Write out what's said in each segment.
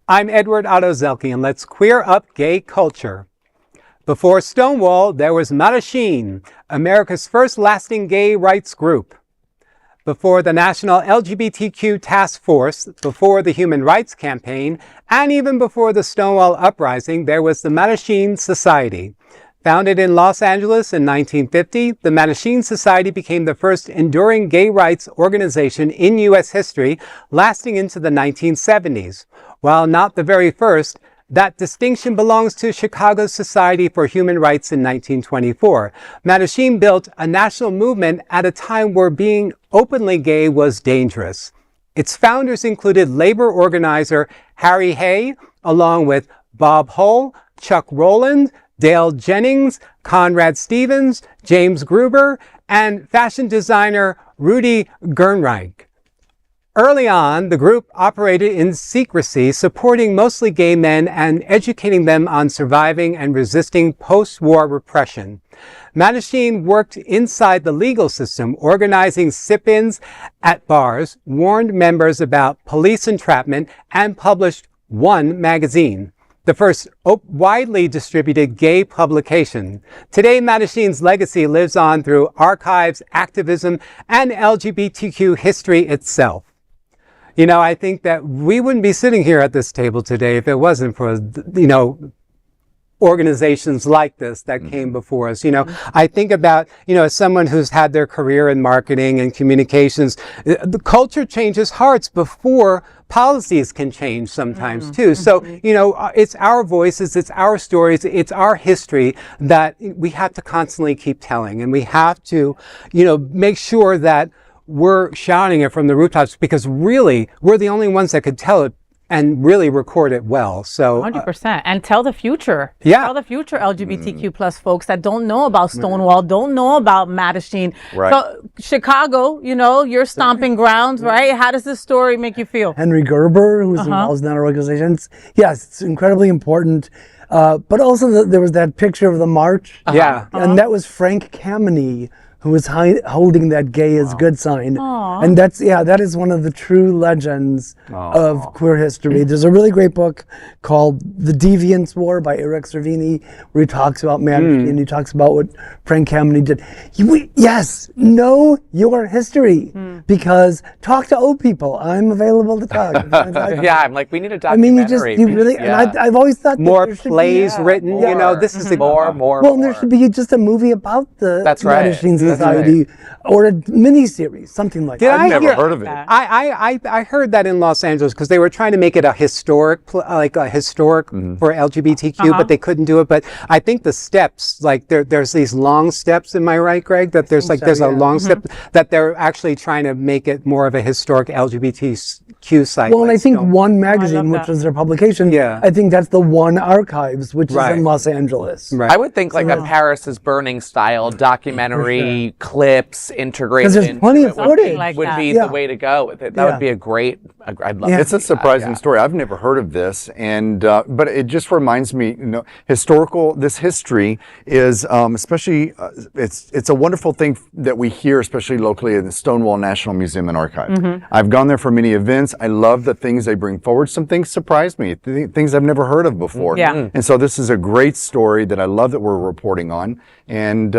I'm Edward Otto Zelke, and let's queer up gay culture. Before Stonewall, there was Mattachine, America's first lasting gay rights group. Before the National LGBTQ Task Force, before the Human Rights Campaign, and even before the Stonewall uprising, there was the Mattachine Society. Founded in Los Angeles in 1950, the Mattachine Society became the first enduring gay rights organization in U.S. history, lasting into the 1970s. While not the very first, that distinction belongs to Chicago's Society for Human Rights in 1924. Mattachine built a national movement at a time where being openly gay was dangerous. Its founders included labor organizer Harry Hay, along with Bob Hull, Chuck Rowland, Dale Jennings, Konrad Stevens, James Gruber, and fashion designer Rudi Gernreich. Early on, the group operated in secrecy, supporting mostly gay men and educating them on surviving and resisting post-war repression. Mattachine worked inside the legal system, organizing sit-ins at bars, warned members about police entrapment, and published one magazine, the first widely distributed gay publication. Today, Mattachine's legacy lives on through archives, activism, and LGBTQ history itself. You know, I think that we wouldn't be sitting here at this table today if it wasn't for, you know, organizations like this that came before us. You know, I think about, you know, as someone who's had their career in marketing and communications, the culture changes hearts before policies can change sometimes too. So, you know, it's our voices, it's our stories, it's our history that we have to constantly keep telling. And we have to, you know, make sure that we're shouting it from the rooftops, because really we're the only ones that could tell it and really record it well. So 100%. And tell the future. Yeah. Tell the future LGBTQ plus folks that don't know about Stonewall, don't know about Mattachine. Right. So Chicago, you know, your stomping grounds, right? How does this story make you feel? Henry Gruber, who's involved in that organization. Yes, it's incredibly important. But also there was that picture of the march. Yeah. And that was Frank Kameny, who was holding that gay is good sign. Aww. And that's, yeah, that is one of the true legends of queer history. There's a really great book called The Deviance War by Eric Cervini, where he talks about Mattachine and he talks about what Frank Kameny did. Yes, know your history, because talk to old people. I'm available to talk. Yeah, I'm like, we need a I mean, documentary. you really, and I've always thought that More there should be, plays written, you know, this is more. Well, there should be just a movie about the That's right. Mattachine Society, or a mini-series, something like that. I've never heard of it. I heard that in Los Angeles because they were trying to make it a historic, for LGBTQ, but they couldn't do it. But I think the steps, like there's these long steps. Am I right, Greg? That there's a long step that they're actually trying to make it more of a historic LGBTQ site. Well, and I think One Magazine, which was their publication, I think that's the One Archives, which is in Los Angeles. Right. I would think like a Paris is Burning style documentary, clips, integrated. Because there's plenty of footage. Would be the way to go with it. That would be a great. I'd love it. It's a surprising story. I've never heard of this, and but it just reminds me, you know, this history is especially it's a wonderful thing that we hear, especially locally in the Stonewall National Museum and Archive. I've gone there for many events. I love the things they bring forward. Some things surprise me, things I've never heard of before. Yeah. And so this is a great story that I love that we're reporting on, and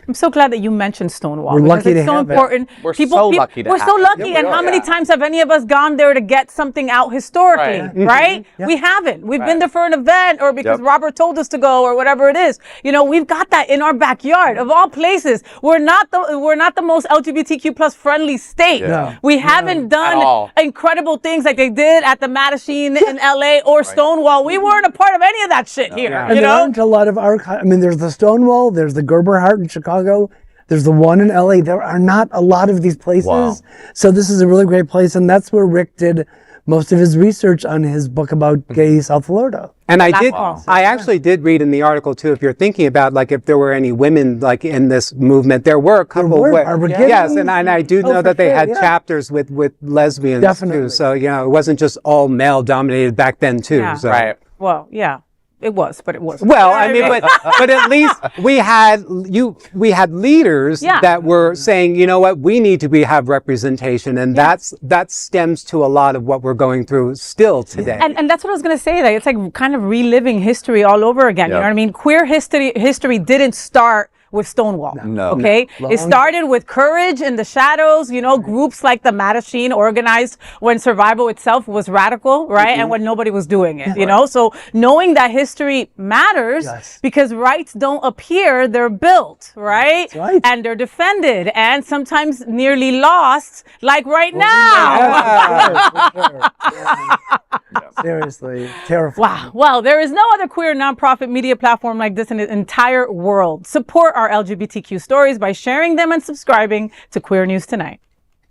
I'm so glad that you mentioned Stonewall. We're lucky it's to so have it. important. We're so lucky to We're have so it. lucky. Yeah, and we how are. many times have any of us gone there to get something out historically, right? We haven't. We've been there for an event or because Robert told us to go or whatever it is. You know, we've got that in our backyard of all places. We're not the most LGBTQ plus friendly state. We haven't done incredible things like they did at the Mattachine in LA or Stonewall. We weren't a part of any of that shit here. And You there know? aren't a lot of archives. I mean, there's the Stonewall, there's the Gerber Heart in Chicago, there's the one in LA. There are not a lot of these places. Wow. So this is a really great place, and that's where Rick did most of his research on his book about gay South Florida. And I actually did read in the article too, if you're thinking about like if there were any women like in this movement, there were a couple. Yes, and I do know that they had chapters with lesbians too. So, you know, it wasn't just all male dominated back then too. So. Right. Well, yeah. It was, but it wasn't. Well, I mean, but at least we had leaders Yeah. that were saying, you know what, we need to have representation, and that stems to a lot of what we're going through still today. And that's what I was going to say. That it's like kind of reliving history all over again. You know what I mean? Queer history didn't start with Stonewall. No. Okay? It started with courage in the shadows, you know, groups like the Mattachine organized when survival itself was radical, right? And when nobody was doing it, you know? So knowing that history matters because rights don't appear, they're built, right? That's right. And they're defended and sometimes nearly lost, like right now. Seriously, terrifying. Wow. Well, there is no other queer nonprofit media platform like this in the entire world. Support our LGBTQ stories by sharing them and subscribing to Queer News Tonight.